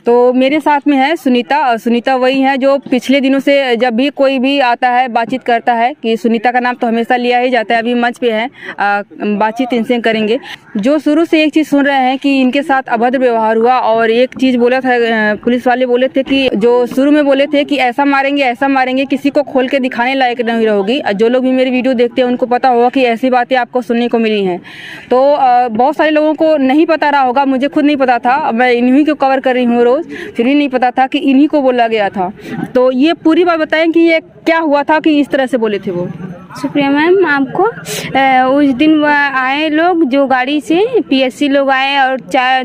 तो मेरे साथ में है सुनीता, और सुनीता वही है जो पिछले दिनों से जब भी कोई भी आता है बातचीत करता है कि सुनीता का नाम तो हमेशा लिया ही जाता है। अभी मंच पे है, बातचीत इनसे करेंगे। जो शुरू से एक चीज़ सुन रहे हैं कि इनके साथ अभद्र व्यवहार हुआ, और एक चीज़ बोला था, पुलिस वाले बोले थे कि जो शुरू में बोले थे कि ऐसा मारेंगे, किसी को खोल के दिखाने लायक नहीं रहोगी। जो लोग भी मेरी वीडियो देखते हैं उनको पता होगा कि ऐसी बातें आपको सुनने को मिली हैं। तो बहुत सारे लोगों को नहीं पता रहा होगा, मुझे खुद नहीं पता था, मैं इन्हीं को कवर कर रही हूँ रोज़, फिर भी नहीं पता था कि इन्हीं को बोला गया था। तो ये पूरी बात बताएं कि ये क्या हुआ था कि इस तरह से बोले थे वो। शुक्रिया मैम आपको। उस दिन आए लोग जो गाड़ी से पीएससी लोग आए, और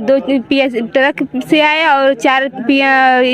2 पीएस ट्रक से आए, और 4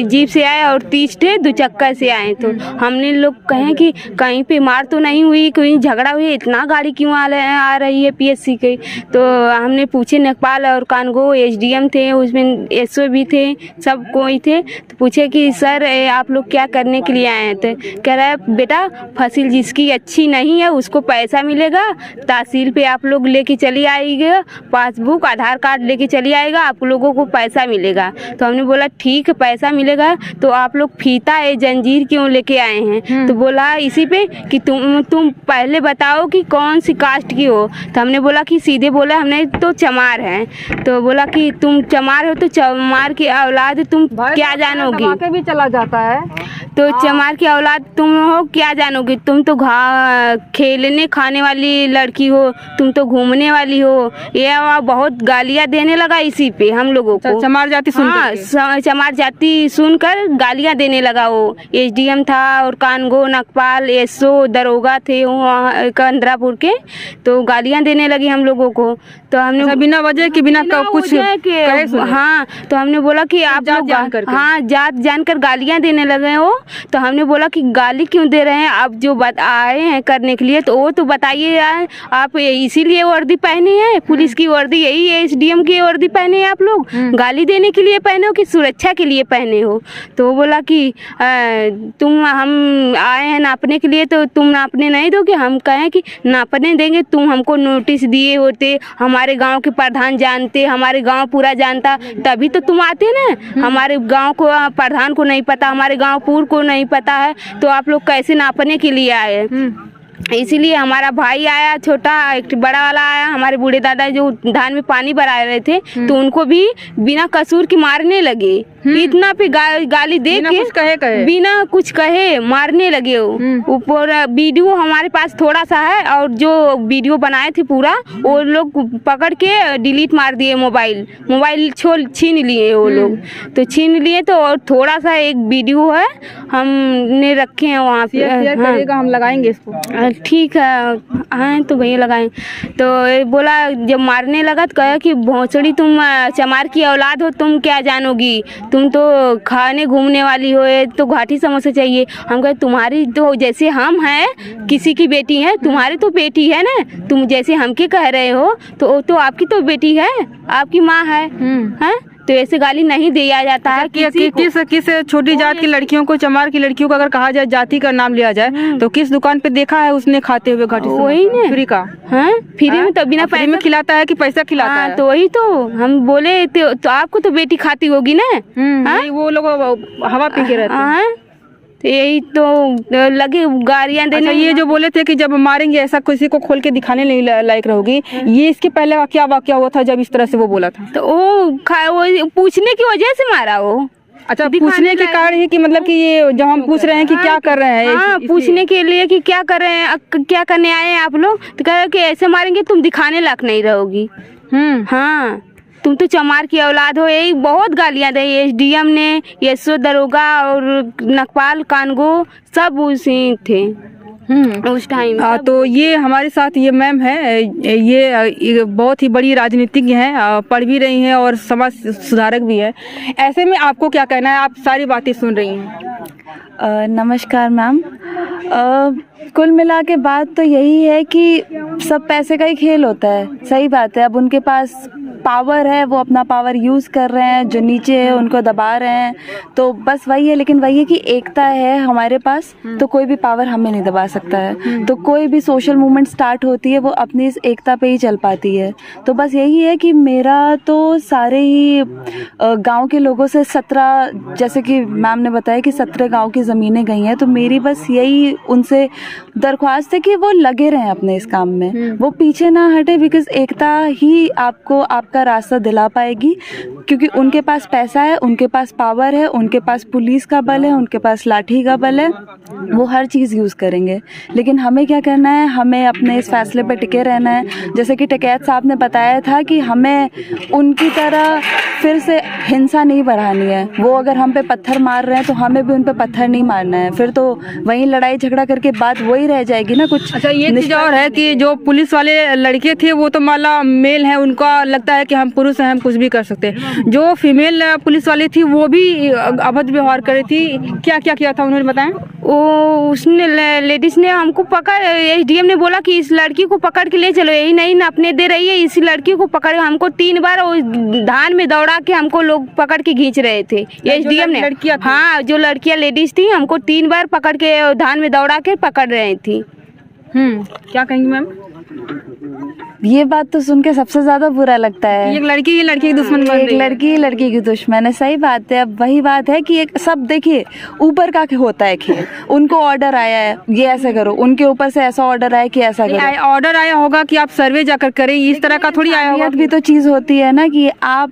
जीप से आए, और 30 थे 2 चक्का से आए। तो हमने लोग कहें कि कहीं पे मार तो नहीं हुई, कहीं झगड़ा हुई, इतना गाड़ी क्यों आ रही है पीएससी की। तो हमने पूछे, नेपाल और कानगो एसडीएम थे, उसमें एसओ भी थे, सब कोई थे। तो पूछे कि सर आप लोग क्या करने के लिए आए हैं। तो कह रहा है बेटा फसिल जिसकी अच्छी नहीं है उसको पैसा मिलेगा, तहसील पे आप लोग लेके चली आइएगा, पासबुक आधार कार्ड लेके चली आएगा, आप लोगों को पैसा मिलेगा। तो हमने बोला ठीक है पैसा मिलेगा, तो आप लोग फीता जंजीर क्यों लेके आए हैं। तो बोला इसी पे कि तुम पहले बताओ कि कौन सी कास्ट की हो। तो हमने बोला कि सीधे बोला हमने तो चमार हैं। तो बोला कि तुम चमार हो तो चमार की औलाद तुम क्या जानोगी। भी चला जाता है तो चमार की औलाद तुम हो क्या जानोगी, तुम तो खेलने खाने वाली लड़की हो, तुम तो घूमने वाली हो। ये बहुत गालियां देने लगा इसी पे हम लोगों को। चमार जाति सुनकर, चमार जाति सुनकर गालियां देने लगा। वो एसडीएम था, और कानगो नकपाल एसओ दरोगा थे वहाँ कंद्रापुर के, तो गालियां देने लगी हम लोगों को। तो हमने बिना वजह के, बिना कुछ हाँ, तो हमने बोला कि आप लोग जात जानकर गालियां देने लगे हो। तो हमने बोला कि गाली क्यों दे रहे हैं, आप जो आए हैं करने के लिए तो वो तो बताइए यार। आप इसीलिए वर्दी पहने हैं, पुलिस की वर्दी यही है, एसडीएम की वर्दी पहने हैं आप लोग, गाली देने के लिए पहने हो कि सुरक्षा के लिए पहने हो। तो वो बोला कि हम आए हैं नापने के लिए, तो तुम नापने नहीं दोगे। हम कहें कि नापने देंगे, तुम हमको नोटिस दिए होते, हमारे गांव के प्रधान जानते, हमारे गांव पूरा जानता, तभी तो तुम आते ना। हमारे गांव को प्रधान को नहीं पता, हमारे गांव पूर को नहीं पता है, तो आप लोग कैसे नापने के लिए आए। इसीलिए हमारा भाई आया, छोटा एक बड़ा वाला आया, हमारे बूढ़े दादा जो धान में पानी भरा रहे थे, तो उनको भी बिना कसूर की मारने लगे। इतना पे गाली दे के बिना कुछ कहे मारने लगे। वो पूरा वीडियो हमारे पास थोड़ा सा है, और जो वीडियो बनाए थे पूरा वो लोग पकड़ के डिलीट मार दिए, मोबाइल छीन लिए वो लोग। तो छीन लिए, तो और थोड़ा सा एक वीडियो है हमने रखे हैं वहाँ पे। हम लगाएंगे इसको। ठीक है आए तो भैया लगाएं। तो बोला जब मारने लगा तो कहा कि भोंसड़ी तुम चमार की औलाद हो, तुम क्या जानोगी, तुम तो खाने घूमने वाली हो, तो घाटी समोसा चाहिए। हम कहे तुम्हारी तो जैसे हम हैं किसी की बेटी है, तुम्हारी तो बेटी है ना, तुम जैसे हमके कह रहे हो तो आपकी तो बेटी है, आपकी माँ है। हैं तो ऐसे गाली नहीं दिया जाता है। किस छोटी जात की लड़कियों को, चमार की लड़कियों को अगर कहा जाए, जाति का नाम लिया जाए, तो किस दुकान पे देखा है उसने खाते हुए घाटी वही ना फ्री का। फ्री में तो बिना पैसे में खिलाता है कि पैसा खिलाता है। तो वही तो हम बोले तो आपको तो बेटी खाती होगी ना। वो लोग हवा पी के रहते हैं। तो यही तो लगे गालियां देने। ये जो बोले थे कि जब मारेंगे ऐसा किसी को खोल के दिखाने नहीं लायक रहोगी, ये इसके पहले क्या वाकया हुआ था जब इस तरह से वो बोला था। तो वो पूछने की वजह से मारा वो। अच्छा, पूछने के कारण है कि मतलब कि ये जब हम पूछ रहे हैं कि क्या कर रहे हैं, पूछने के लिए कि क्या कर रहे हैं, क्या करने आए हैं आप लोग, तो कह रहे कि ऐसे मारेंगे तुम दिखाने लायक नहीं रहोगी। हाँ तुम तो चमार की औलाद हो। यही बहुत गालियां दी एसडीएम ने, एसओ दरोगा और नकपाल कानगो सब उसी थे उस टाइम। तो ये हमारे साथ ये मैम है, ये बहुत ही बड़ी राजनीतिज्ञ हैं, पढ़ भी रही हैं और समाज सुधारक भी है। ऐसे में आपको क्या कहना है, आप सारी बातें सुन रही हैं। नमस्कार मैम। कुल मिला के बात तो यही है कि सब पैसे का ही खेल होता है। सही बात है। अब उनके पास पावर है वो अपना पावर यूज़ कर रहे हैं, जो नीचे है उनको दबा रहे हैं। तो बस वही है, लेकिन वही है कि एकता है हमारे पास तो कोई भी पावर हमें नहीं दबा सकता है। तो कोई भी सोशल मूवमेंट स्टार्ट होती है वो अपनी इस एकता पे ही चल पाती है। तो बस यही है कि मेरा तो सारे ही गांव के लोगों से 17, जैसे कि मैम ने बताया कि 17 गांव की ज़मीनें गई हैं, तो मेरी बस यही उनसे दरख्वास्त है कि वो लगे रहें अपने इस काम में, वो पीछे ना हटे, बिकॉज एकता ही आपको आपका रास्ता दिला पाएगी। क्योंकि उनके पास पैसा है, उनके पास पावर है, उनके पास पुलिस का बल है, उनके पास लाठी का बल है, वो हर चीज़ यूज़ करेंगे। लेकिन हमें क्या करना है, हमें अपने इस फैसले पर टिके रहना है। जैसे कि टिकैत साहब ने बताया था कि हमें उनकी तरह फिर से हिंसा नहीं बढ़ानी है। वो अगर हम पे पत्थर मार रहे हैं तो हमें भी उन पे पत्थर नहीं मारना है, फिर तो वहीं लड़ाई झगड़ा करके बात वही रह जाएगी ना कुछ। अच्छा, ये चीज़ और है कि जो पुलिस वाले लड़के थे वो तो माला मेल है, उनका लगता है कि हम पुरुष हैं, हम कुछ भी कर सकते हैं। जो फीमेल पुलिस वाली थी वो भी अभद्र व्यवहार कर रही थी। क्या क्या किया था उन्होंने बताया? वो उसने लेडीज ने हमको पकड़, एसडीएम ने बोला कि इस लड़की को पकड़ के ले चलो, यही नहीं अपने दे रही है, इस लड़की को पकड़, हमको 3 बार धान में दौड़ा के हमको लोग पकड़ के खींच रहे थे एसडीएम ने। हाँ, जो लड़कियां लेडीज थी हमको 3 बार पकड़ के धान में दौड़ा के पकड़ रही थी। क्या कहेंगी मैम? ये बात तो सुन के सबसे ज्यादा बुरा लगता है। एक लड़की ये लड़की की दुश्मन बन एक रही है। लड़की लड़की की दुश्मन है, सही बात है। अब वही बात है कि एक सब देखिए ऊपर का होता है खेल, उनको ऑर्डर आया है ये ऐसे करो, उनके ऊपर से ऐसा ऑर्डर आया कि ऐसा करो। ऑर्डर आया होगा कि आप सर्वे जाकर करें, इस तरह का थोड़ी आया होगा। भी तो चीज होती है ना कि आप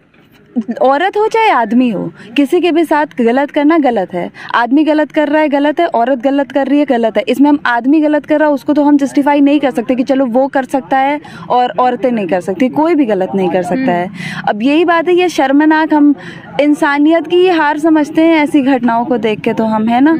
औरत हो चाहे आदमी हो, किसी के भी साथ गलत करना गलत है। आदमी गलत कर रहा है गलत है, औरत गलत कर रही है गलत है। इसमें हम आदमी गलत कर रहा है उसको तो हम जस्टिफाई नहीं कर सकते कि चलो वो कर सकता है और औरतें नहीं कर सकती, कोई भी गलत नहीं कर सकता है। अब यही बात है, ये शर्मनाक, हम इंसानियत की हार समझते हैं ऐसी घटनाओं को देख के, तो हम है ना,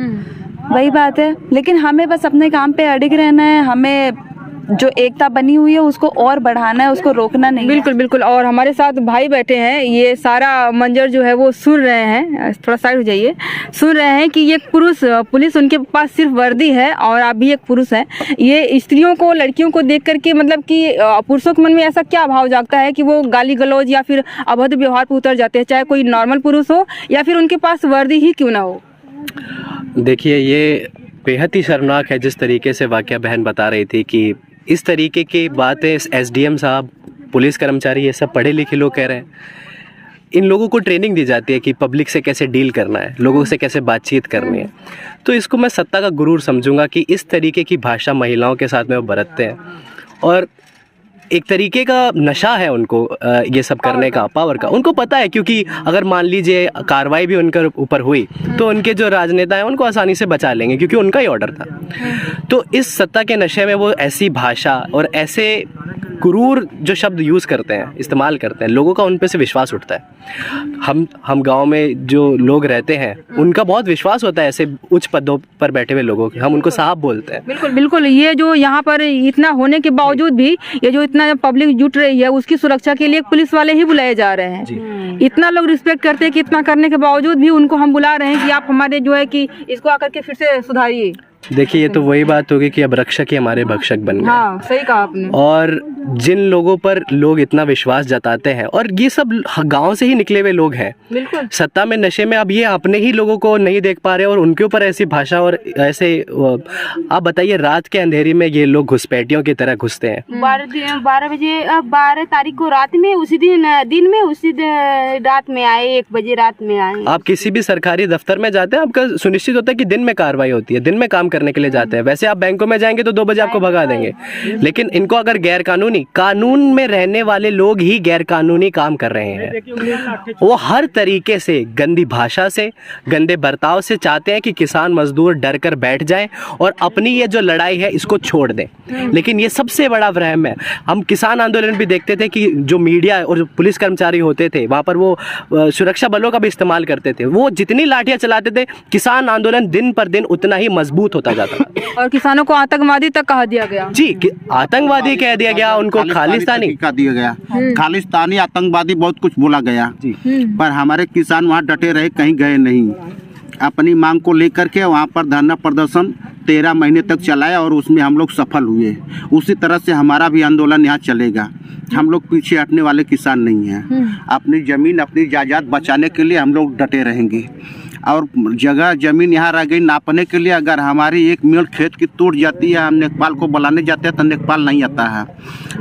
वही बात है। लेकिन हमें बस अपने काम पे अडिग रहना है, हमें जो एकता बनी हुई है उसको और बढ़ाना है, उसको रोकना नहीं। बिल्कुल बिल्कुल। और हमारे साथ भाई बैठे हैं, ये सारा मंजर जो है वो सुन रहे हैं, थोड़ा साइड हो जाइए, सुन रहे हैं कि ये पुरुष पुलिस उनके पास सिर्फ वर्दी है और आप भी एक पुरुष हैं। ये स्त्रियों को, लड़कियों को देख करके मतलब कि पुरुषों के मन में ऐसा क्या भाव जागता है कि वो गाली गलौज या फिर अभद्र व्यवहार पर उतर जाते हैं, चाहे कोई नॉर्मल पुरुष हो या फिर उनके पास वर्दी ही क्यों ना हो? देखिए, ये बेहद ही शर्मनाक है जिस तरीके से वाकया बहन बता रही थी कि इस तरीके की बातें एसडीएम साहब, पुलिस कर्मचारी, ये सब पढ़े लिखे लोग कह रहे हैं। इन लोगों को ट्रेनिंग दी जाती है कि पब्लिक से कैसे डील करना है, लोगों से कैसे बातचीत करनी है। तो इसको मैं सत्ता का गुरूर समझूंगा कि इस तरीके की भाषा महिलाओं के साथ में वो बरतते हैं और एक तरीके का नशा है उनको ये सब करने का, पावर का। उनको पता है, क्योंकि अगर मान लीजिए कार्रवाई भी उनके ऊपर हुई तो उनके जो राजनेता हैं उनको आसानी से बचा लेंगे, क्योंकि उनका ही ऑर्डर था। तो इस सत्ता के नशे में वो ऐसी भाषा और ऐसे क्रूर जो शब्द यूज़ करते हैं, इस्तेमाल करते हैं, लोगों का उन पे से विश्वास उठता है। हम गांव में जो लोग रहते हैं उनका बहुत विश्वास होता है ऐसे उच्च पदों पर बैठे हुए लोगों के, हम उनको साहब बोलते हैं। बिल्कुल बिल्कुल। ये जो यहाँ पर इतना होने के बावजूद भी ये जो इतना पब्लिक जुट रही है उसकी सुरक्षा के लिए पुलिस वाले ही बुलाए जा रहे हैं। इतना लोग रिस्पेक्ट करते हैं कि इतना करने के बावजूद भी उनको हम बुला रहे हैं कि आप हमारे जो है कि इसको आकर के फिर से सुधारिए। देखिए, ये तो वही बात होगी कि अब रक्षक ही हमारे भक्षक बन गए। हाँ, सही कहा आपने। और जिन लोगों पर लोग इतना विश्वास जताते हैं, और ये सब गांव से ही निकले हुए लोग हैं, बिल्कुल सत्ता में नशे में अब ये अपने ही लोगों को नहीं देख पा रहे और उनके ऊपर ऐसी भाषा और ऐसे, आप बताइए, रात के अंधेरी में ये लोग घुसपैठियों की तरह घुसते हैं। 12 बजे, 12 तारीख को रात में, उसी दिन में उसी रात में आए, 1 बजे रात में आए। आप किसी भी सरकारी दफ्तर में जाते हैं, आपका सुनिश्चित होता है कि दिन में कार्रवाई होती है, दिन में काम करने के लिए जाते हैं। वैसे आप बैंकों में जाएंगे तो 2 बजे आपको भगा देंगे, लेकिन इनको अगर गैर कानूनी, कानून में रहने वाले लोग ही गैर कानूनी काम कर रहे हैं। वो हर तरीके से गंदी भाषा से, गंदे बर्ताव से चाहते हैं कि किसान मजदूर डर कर बैठ जाएं और अपनी ये जो लड़ाई है इसको छोड़ दें। लेकिन ये सबसे बड़ा वहम है। हम किसान आंदोलन भी देखते थे कि जो मीडिया और पुलिस कर्मचारी होते थे वहाँ पर वो सुरक्षा बलों का भी इस्तेमाल करते थे। वो जितनी लाठियाँ चलाते थे, किसान आंदोलन दिन पर दिन उतना ही मजबूत होता जाता था। और किसानों को आतंकवादी तक कहा दिया गया। जी, आतंकवादी कह दिया गया, उनको खालिस्तानी कह दिया गया, खालिस्तानी आतंकवादी बहुत कुछ बोला गया। पर हमारे किसान वहाँ डटे रहे, कहीं गए नहीं। अपनी मांग को लेकर के वहाँ पर धरना प्रदर्शन 13 महीने तक चलाया और उसमें हम लोग सफल हुए। उसी तरह से हमारा भी आंदोलन यहाँ चलेगा। हम लोग पीछे हटने वाले किसान नहीं हैं। अपनी ज़मीन अपनी जायदाद बचाने के लिए हम लोग डटे रहेंगे। और जगह ज़मीन यहाँ रह गई नापने के लिए, अगर हमारी एक मील खेत की टूट जाती है, हम नेपाल को बुलाने जाते हैं तो नेपाल नहीं आता है,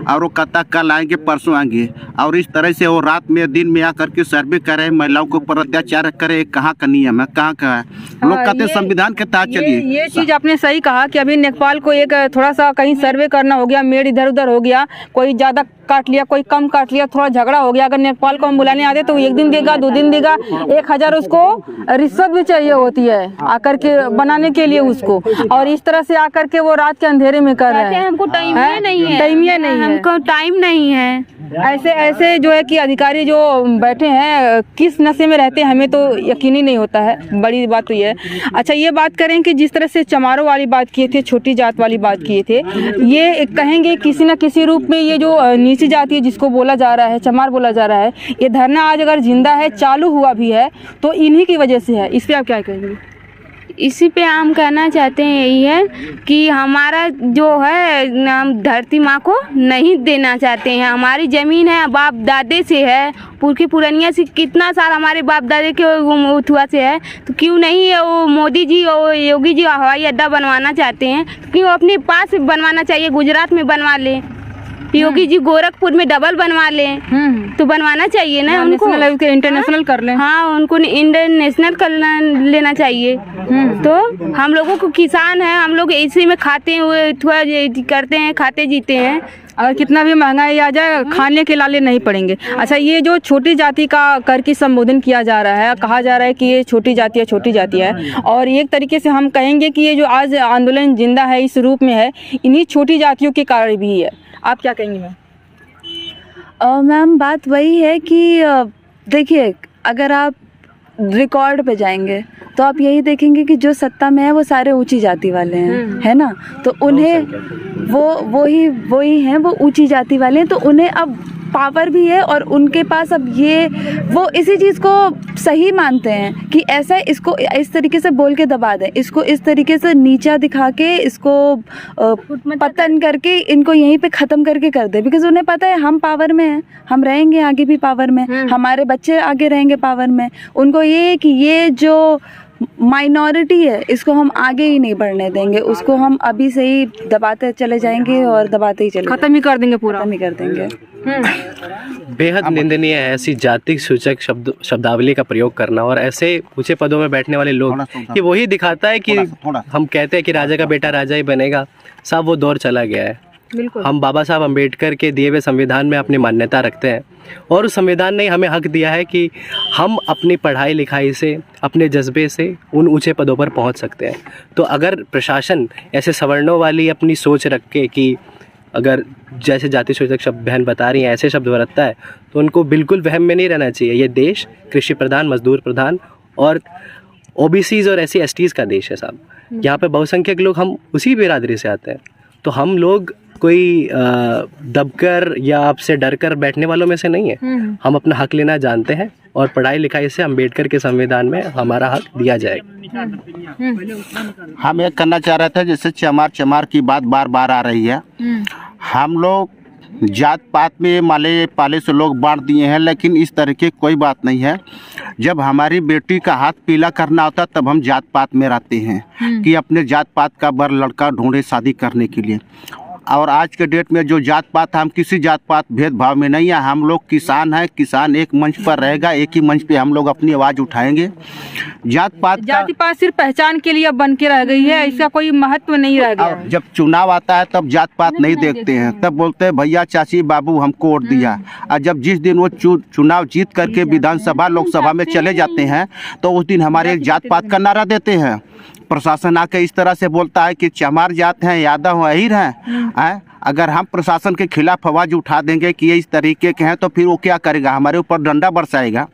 और वो कहता कल आएंगे परसों आएंगे, और इस तरह से वो रात में दिन में आकर के सर्वे करे, महिलाओं के ऊपर अत्याचार करे। कहाँ का नियम है, कहाँ का है? लोग कहते हैं संविधान के तहत चलिए। ये चीज़ आपने सही कहा कि अभी नेपाल को एक थोड़ा सा कहीं सर्वे करना हो गया, मेड़ इधर उधर हो गया, कोई ज़्यादा काट लिया, कोई कम काट लिया, थोड़ा झगड़ा हो गया, अगर नेपाल को हम बुलाने आते तो 1 दिन देगा, 2 दिन देगा, 1000 उसको रिश्वत भी चाहिए होती है आकर के बनाने के लिए उसको। और इस तरह से आकर के वो रात के अंधेरे में कर रहे हैं। हमको टाइम नहीं है, हमको टाइम नहीं है। ऐसे जो है कि अधिकारी जो बैठे हैं किस नशे में रहते हैं हमें तो यकीन ही नहीं होता है। बड़ी बात तो ये है। अच्छा, ये बात करें कि जिस तरह से चमारों वाली बात किए थे, छोटी जात वाली बात किए थे, ये कहेंगे किसी न किसी रूप में ये जो नीची जाति है जिसको बोला जा रहा है, चमार बोला जा रहा है, ये धरना आज अगर जिंदा है, चालू हुआ भी है, तो इन्हीं की वजह से है। इस पर आप क्या कहेंगे? इसी पे हम कहना चाहते हैं यही है कि हमारा जो है हम धरती माँ को नहीं देना चाहते हैं। हमारी ज़मीन है, बाप दादे से है, पुरखी पुरानिया से, कितना साल हमारे बाप दादे के उठुआ से है, तो क्यों नहीं है वो मोदी जी और योगी जी हवाई अड्डा बनवाना चाहते हैं, तो क्यों अपने पास बनवाना चाहिए? गुजरात में बनवा लें, योगी जी गोरखपुर में डबल बनवा लें, तो बनवाना चाहिए ना उनको, इंटरनेशनल कर लें। हाँ, उनको इंटरनेशनल कर लेना चाहिए। तो हम लोगों को किसान है, हम लोग इसी में खाते हुए थोड़ा करते हैं, खाते जीते हैं। अगर कितना भी महंगाई आ जाए, खाने के लाले नहीं पड़ेंगे। अच्छा, ये जो छोटी जाति का कर की संबोधन किया जा रहा है, कहा जा रहा है कि ये छोटी जाति है, छोटी जाति है, और एक तरीके से हम कहेंगे कि ये जो आज आंदोलन जिंदा है इस रूप में है, इन्हीं छोटी जातियों के कारण भी है। आप क्या कहेंगी मैम? मैम, बात वही है कि देखिए, अगर आप रिकॉर्ड पे जाएंगे तो आप यही देखेंगे कि जो सत्ता में है वो सारे ऊंची जाति वाले हैं, है ना? तो उन्हें वही हैं, वो ऊंची जाति वाले हैं, तो उन्हें अब पावर भी है और उनके पास अब वो इसी चीज़ को सही मानते हैं कि ऐसा इसको इस तरीके से बोल के दबा दें, इसको इस तरीके से नीचा दिखा के, इसको पतन करके, इनको यहीं पे ख़त्म करके कर दे। बिकॉज उन्हें पता है हम पावर में हैं, हम रहेंगे आगे भी पावर में, हमारे बच्चे आगे रहेंगे पावर में। उनको ये है कि ये जो माइनॉरिटी है इसको हम आगे ही नहीं बढ़ने देंगे, उसको हम अभी से ही दबाते चले जाएंगे और दबाते ही खत्म ही कर देंगे, पूरा खत्म ही कर देंगे। बेहद निंदनीय है ऐसी जाति सूचक शब्दावली का प्रयोग करना, और ऐसे ऊंचे पदों में बैठने वाले लोग, ये वही दिखाता है कि हम कहते हैं कि राजा का बेटा राजा ही बनेगा। साहब, वो दौर चला गया है। हम बाबा साहब अम्बेडकर के दिए हुए संविधान में अपनी मान्यता रखते हैं, और उस संविधान ने हमें हक दिया है कि हम अपनी पढ़ाई लिखाई से, अपने जज्बे से उन ऊंचे पदों पर पहुंच सकते हैं। तो अगर प्रशासन ऐसे सवर्णों वाली अपनी सोच रख के कि अगर जैसे जाति सूचक शब्द बहन बता रही हैं ऐसे शब्द बरतता है, तो उनको बिल्कुल वहम में नहीं रहना चाहिए। ये देश कृषि प्रधान, मजदूर प्रधान और ओबीसीज और SC/STs का देश है साहब। यहाँ पे बहुसंख्यक लोग हम उसी बिरादरी से आते हैं, तो हम लोग कोई दबकर या आपसे डर कर बैठने वालों में से नहीं है। हम अपना हक लेना जानते हैं, और पढ़ाई लिखाई से अम्बेडकर के संविधान में हमारा हक दिया जाएगा। हम ये करना चाह रहे थे, जैसे चमार की बात बार बार आ रही है, हम लोग जात पात में माले पाले से लोग बांट दिए हैं, लेकिन इस तरह की कोई बात नहीं है। जब हमारी बेटी का हाथ पीला करना होता तब हम जात पात में रहते हैं कि अपने जात पात का बर लड़का ढूंढे शादी करने के लिए। और आज के डेट में जो जात पात, हम किसी जात पात भेदभाव में नहीं है। हम लोग किसान हैं, किसान एक मंच पर रहेगा, एक ही मंच पे हम लोग अपनी आवाज़ उठाएंगे। जाति पात सिर्फ पहचान के लिए बन के रह गई है, इसका कोई महत्व नहीं रह गया। जब चुनाव आता है तब जात पात नहीं देखते हैं, तब बोलते हैं भैया चाची बाबू हमको वोट दिया। और जब जिस दिन वो चुनाव जीत करके विधानसभा लोकसभा में चले जाते हैं तो उस दिन हमारे जात पात का नारा देते हैं। प्रशासन आके इस तरह से बोलता है कि चमार जात हैं, यादव हैं, अहीर हैं। अगर हम प्रशासन के खिलाफ आवाज़ उठा देंगे कि ये इस तरीके के हैं, तो फिर वो क्या करेगा? हमारे ऊपर डंडा बरसाएगा,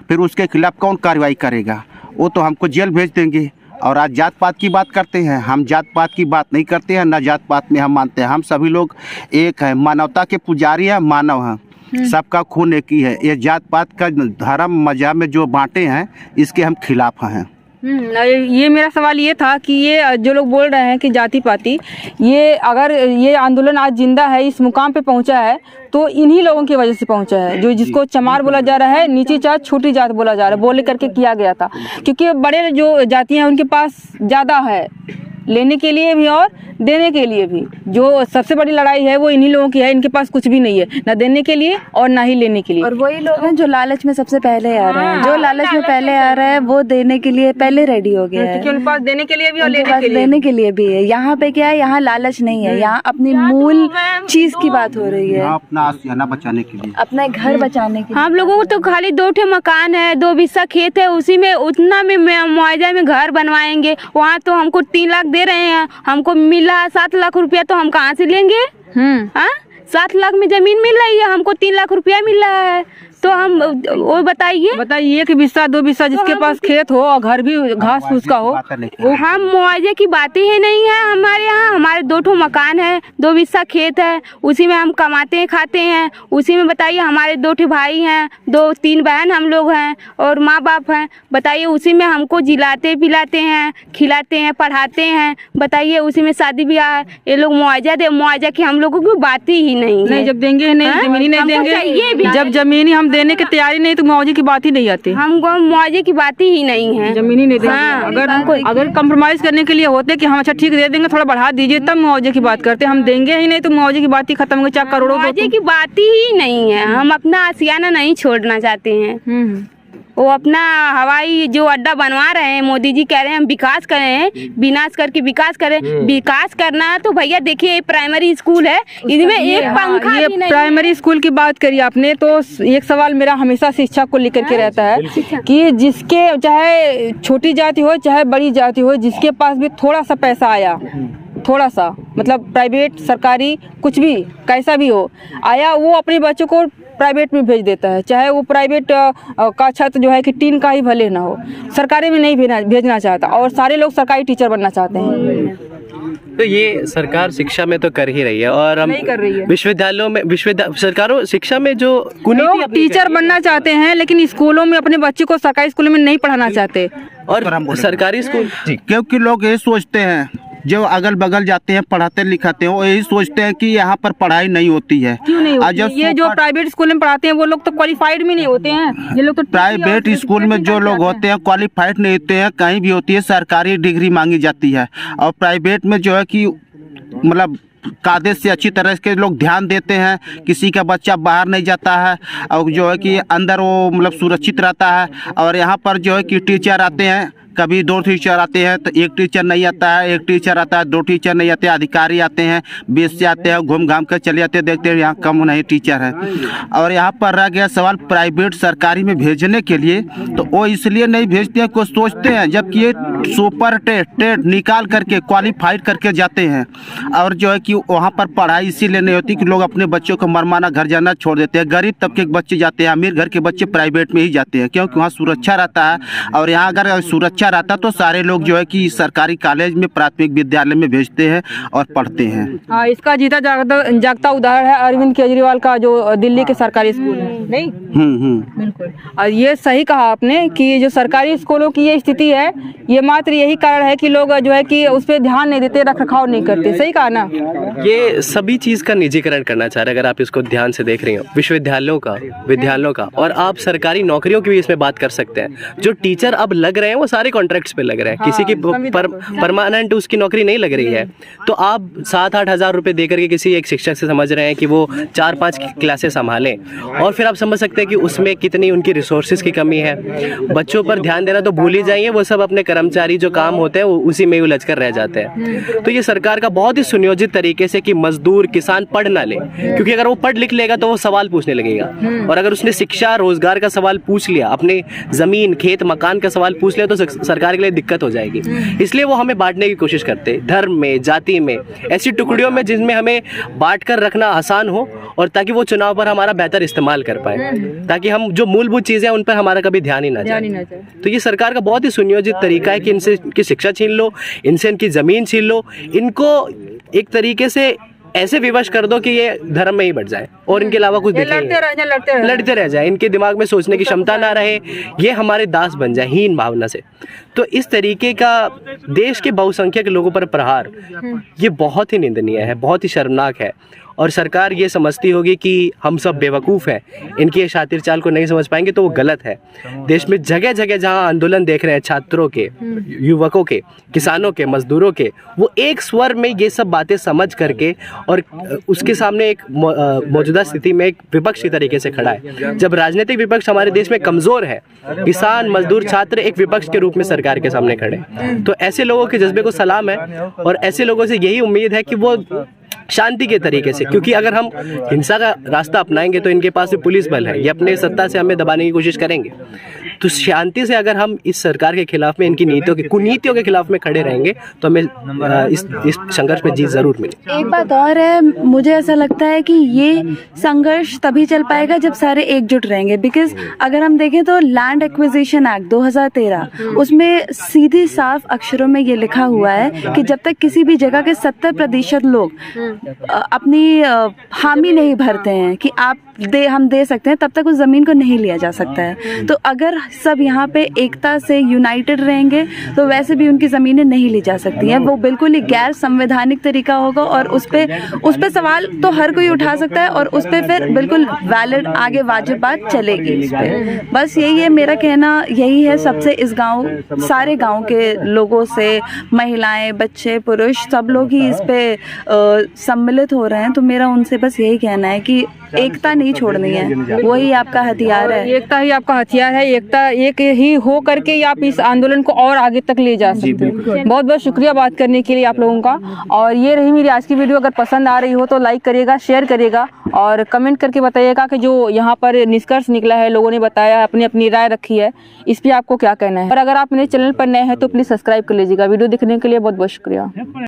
फिर उसके खिलाफ कौन कार्रवाई करेगा? वो तो हमको जेल भेज देंगे। और आज जात पात की बात करते हैं, हम जात पात की बात नहीं करते हैं, ना जात पात में हम मानते हैं। हम सभी लोग एक हैं, मानवता के पुजारी हैं, मानव हैं, सबका खून एक ही है। ये जात पात का धर्म मजहब में जो बांटे हैं, इसके हम खिलाफ हैं। ये मेरा सवाल ये था कि ये जो लोग बोल रहे हैं कि जाति पाति, ये अगर ये आंदोलन आज जिंदा है, इस मुकाम पे पहुंचा है, तो इन्हीं लोगों की वजह से पहुंचा है, जो जिसको चमार बोला जा रहा है, नीची जात छोटी जात बोला जा रहा है, बोले करके किया गया था। क्योंकि बड़े जो जातियां हैं उनके पास ज़्यादा है, लेने के लिए भी और देने के लिए भी। जो सबसे बड़ी लड़ाई है वो इन्हीं लोगों की है, इनके पास कुछ भी नहीं है, ना देने के लिए और ना ही लेने के लिए। और वही लोग हैं जो लालच में सबसे पहले आ रहे हैं, जो लालच में पहले आ रहा है वो देने के लिए पहले रेडी हो गया है, क्योंकि उनके पास देने के लिए भी और उनके लेने पास के लिए देने के लिए भी है। यहाँ पे क्या है, यहाँ लालच नहीं है, यहाँ अपनी मूल चीज की बात हो रही है, अपना आशियाना बचाने के लिए, अपना घर बचाने के लिए। हम लोगों को तो खाली 2 ठे मकान है, 2 बिस्सा खेत है, उसी में उतना में मुआवजा में घर बनवाएंगे। वहाँ तो हमको 3 लाख दे रहे हैं, हमको मिला 7 लाख रुपया, तो हम कहाँ से लेंगे? 7 लाख में जमीन मिल रही है, हमको 3 लाख रुपया मिल रहा है, तो हम वो बताइए 1 बिस्सा 2 बिस्सा जिसके पास खेत हो और घर भी घास फूस का हो, वो हम मुआवजे की बातें ही नहीं है हमारे यहाँ। हमारे 2 ठो मकान है, 2 बिस्सा खेत है, उसी में हम कमाते हैं खाते हैं, उसी में बताइए हमारे 2 ठे भाई हैं, 2-3 बहन हम लोग हैं और माँ बाप हैं। बताइए उसी में हमको जिलाते पिलाते हैं, खिलाते हैं, पढ़ाते हैं। बताइए उसी में शादी ब्याह, ये लोग मुआवजा की हम लोगों की बात ही नहीं है। जब देंगे नहीं, जमीनी नहीं देंगे, जब जमीनी हम देने की तैयारी नहीं तो मुआवजे की बात ही नहीं आती, हमको मुआवजे की बात ही नहीं है, जमीनी नहीं देंगे। अगर कंप्रोमाइज करने के लिए होते कि हम अच्छा ठीक दे देंगे, थोड़ा बढ़ा दीजिए, तब मुआवजे की बात करते। हम देंगे ही नहीं तो मुआवजे की बात ही खत्म हो गई, चाहे करोड़ों। मुआवजे की बात ही नहीं है, हम अपना आशियाना नहीं छोड़ना चाहते हैं। वो अपना हवाई जो अड्डा बनवा रहे हैं, मोदी जी कह रहे हैं हम विकास करें, विनाश करके विकास करें। विकास करना है तो भैया देखिए प्राइमरी स्कूल है, इसमें एक पंखा ये भी नहीं। प्राइमरी स्कूल की बात करी आपने, तो एक सवाल मेरा हमेशा शिक्षा को लेकर के रहता है कि जिसके चाहे छोटी जाति हो चाहे बड़ी जाति हो, जिसके पास भी थोड़ा सा पैसा आया, थोड़ा सा मतलब प्राइवेट सरकारी कुछ भी कैसा भी हो आया, वो अपने बच्चों को प्राइवेट में भेज देता है। चाहे वो प्राइवेट का छात्र जो है कि टीन का ही भले ना हो, सरकारी में नहीं भेजना चाहता, और सारे लोग सरकारी टीचर बनना चाहते हैं। तो ये सरकार शिक्षा में तो कर ही रही है, और हम नहीं कर रही है। विश्वविद्यालयों में सरकारों शिक्षा में जो लोग टीचर बनना चाहते हैं, लेकिन स्कूलों में अपने बच्चे को सरकारी स्कूलों में नहीं पढ़ाना चाहते। और सरकारी स्कूल क्योंकि लोग ये सोचते हैं, जो अगल बगल जाते हैं पढ़ाते लिखाते हैं, वो यही सोचते हैं कि यहाँ पर पढ़ाई नहीं होती है। क्यों नहीं होती? ये जो प्राइवेट स्कूल में पढ़ाते हैं वो लोग तो क्वालिफाइड भी नहीं होते हैं। ये लोग तो प्राइवेट स्कूल में जो लोग होते हैं क्वालिफाइड नहीं होते हैं, कहीं भी होती है सरकारी डिग्री मांगी जाती है। और प्राइवेट में जो है कि मतलब कायदे से अच्छी तरह के लोग ध्यान देते हैं, किसी का बच्चा बाहर नहीं जाता है, और जो है कि अंदर वो मतलब सुरक्षित रहता है। और यहाँ पर जो है कि टीचर आते हैं, कभी 2 टीचर आते हैं तो 1 टीचर नहीं आता है, 1 टीचर आता है 2 टीचर नहीं आते, अधिकारी आते हैं 20 से आते हैं, घूम घाम कर चले जाते हैं, देखते हैं यहाँ कम नहीं टीचर है। और यहाँ पर रह गया सवाल प्राइवेट सरकारी में भेजने के लिए, तो वो इसलिए नहीं भेजते हैं, कुछ सोचते हैं जबकि ये सुपर टेट निकाल करके क्वालिफाइड करके जाते हैं। और जो है कि वहाँ पर पढ़ाई इसीलिए नहीं होती कि लोग अपने बच्चों को मरमाना घर जाना छोड़ देते हैं। गरीब तबके के बच्चे जाते हैं, अमीर घर के बच्चे प्राइवेट में ही जाते हैं, क्योंकि वहाँ सुरक्षा रहता है। और यहाँ अगर सुरक्षा रहता तो सारे लोग जो है कि सरकारी कॉलेज में प्राथमिक विद्यालय में भेजते हैं और पढ़ते हैं। हाँ, इसका जीता जागता उदाहरण है अरविंद केजरीवाल का जो दिल्ली के सरकारी स्कूल है। नहीं बिल्कुल, और ये सही कहा आपने कि जो सरकारी स्कूलों की ये स्थिति है, ये मात्र यही कारण है कि लोग जो है कि उस पर ध्यान नहीं देते, रख रखाव नहीं करते। सही कहा ना? ये सभी चीज का निजीकरण करना चाह रहे हैं, अगर आप इसको ध्यान से देख रही हो, विश्वविद्यालयों का, और आप सरकारी नौकरियों की भी इसमें बात कर सकते हैं। जो टीचर अब लग रहे हैं वो सारे कॉन्ट्रैक्ट्स पे लग रहे हैं, किसी की परमानेंट उसकी नौकरी नहीं लग रही है। तो आप 7-8 हज़ार रुपए दे करके किसी एक शिक्षक से समझ रहे हैं कि वो 4-5 क्लासेस संभालें, और फिर आप समझ सकते हैं कि उसमें कितनी उनकी रिसोर्सेज की कमी है। बच्चों पर ध्यान देना तो भूल ही जाइए, वो सब अपने कर्मचारी जो काम होते हैं वो उसी में उलझ कर रह जाते हैं। तो ये सरकार का बहुत ही सुनियोजित तरीके से कि मजदूर किसान पढ़ ना ले, क्योंकि अगर वो पढ़ लिख लेगा तो वो सवाल पूछने लगेगा, और अगर उसने शिक्षा रोजगार का सवाल पूछ लिया, अपने जमीन खेत मकान का सवाल पूछ लिया, तो सरकार के लिए दिक्कत हो जाएगी। इसलिए वो हमें बांटने की कोशिश करते हैं, धर्म में, जाति में, ऐसी टुकड़ियों में जिनमें हमें बांट कर रखना आसान हो, और ताकि वो चुनाव पर हमारा बेहतर इस्तेमाल कर पाए, ताकि हम जो मूलभूत चीजें हैं उन पर हमारा कभी ध्यान ही ना जाए। तो ये सरकार का बहुत ही सुनियोजित तरीका है कि इनसे इनकी शिक्षा छीन लो, इनसे इनकी जमीन छीन लो, इनको एक तरीके से ऐसे विवश कर दो कि ये धर्म में ही बढ़ जाए और इनके अलावा कुछ दिखे ही नहीं। लड़ते रह जाए, इनके दिमाग में सोचने की क्षमता ना रहे, ये हमारे दास बन जाए हीन भावना से। तो इस तरीके का देश के बहुसंख्यक लोगों पर प्रहार ये बहुत ही निंदनीय है, बहुत ही शर्मनाक है। और सरकार ये समझती होगी कि हम सब बेवकूफ़ हैं, इनकी ये शातिर चाल को नहीं समझ पाएंगे तो वो गलत है। देश में जगह जगह जहाँ आंदोलन देख रहे हैं छात्रों के, युवकों के, किसानों के, मजदूरों के, वो एक स्वर में ये सब बातें समझ करके और उसके सामने एक मौजूदा स्थिति में एक विपक्ष की तरीके से खड़ा है। जब राजनीतिक विपक्ष हमारे देश में कमज़ोर है, किसान, मजदूर, छात्र एक विपक्ष के रूप में सरकार के सामने खड़े, तो ऐसे लोगों के जज्बे को सलाम है। और ऐसे लोगों से यही उम्मीद है कि वो शांति के तरीके से, क्योंकि अगर हम हिंसा का रास्ता अपनाएंगे तो इनके पास भी पुलिस बल है, ये अपने सत्ता से हमें दबाने की कोशिश करेंगे। तो शांति से अगर हम इस सरकार के खिलाफ में, इनकी नीतियों के, कुनीतियों के खिलाफ में खड़े रहेंगे तो हमें इस संघर्ष में जीत जरूर मिलेगी। एक बात और है, मुझे ऐसा लगता है कि ये संघर्ष तभी चल पाएगा जब सारे एकजुट रहेंगे। बिकॉज अगर हम देखें तो लैंड एक्विजिशन एक्ट 2013 उसमें सीधी साफ अक्षरों में ये लिखा हुआ है कि जब तक किसी भी जगह के 70% लोग अपनी हामी नहीं भरते हैं कि हम दे सकते हैं, तब तक उस ज़मीन को नहीं लिया जा सकता है। तो अगर सब यहाँ पे एकता से यूनाइटेड रहेंगे तो वैसे भी उनकी ज़मीनें नहीं ली जा सकती हैं। वो बिल्कुल ही गैर संवैधानिक तरीका होगा और उस पे सवाल तो हर कोई उठा सकता है और उस पे फिर बिल्कुल वैलिड आगे वाजिब बात चलेगी इस पे। बस यही है मेरा कहना, यही है सबसे इस गाँव, सारे गाँव के लोगों से, महिलाएं, बच्चे, पुरुष, सब लोग ही इस पे सम्मिलित हो रहे हैं। तो मेरा उनसे बस यही कहना है कि एकता नहीं छोड़नी है, वही आपका हथियार है। एकता ही आपका हथियार है, एकता एक ही हो करके ही आप इस आंदोलन को और आगे तक ले जा सकते हैं। बहुत बहुत शुक्रिया बात करने के लिए आप लोगों का। और ये रही मेरी आज की वीडियो। अगर पसंद आ रही हो तो लाइक करिएगा, शेयर करिएगा और कमेंट करके बताइएगा कि जो यहाँ पर निष्कर्ष निकला है, लोगों ने बताया, अपनी अपनी राय रखी है, इस पर आपको क्या कहना है। और अगर आप मेरे चैनल पर नए हैं तो प्लीज़ सब्सक्राइब कर लीजिएगा। वीडियो देखने के लिए बहुत बहुत शुक्रिया।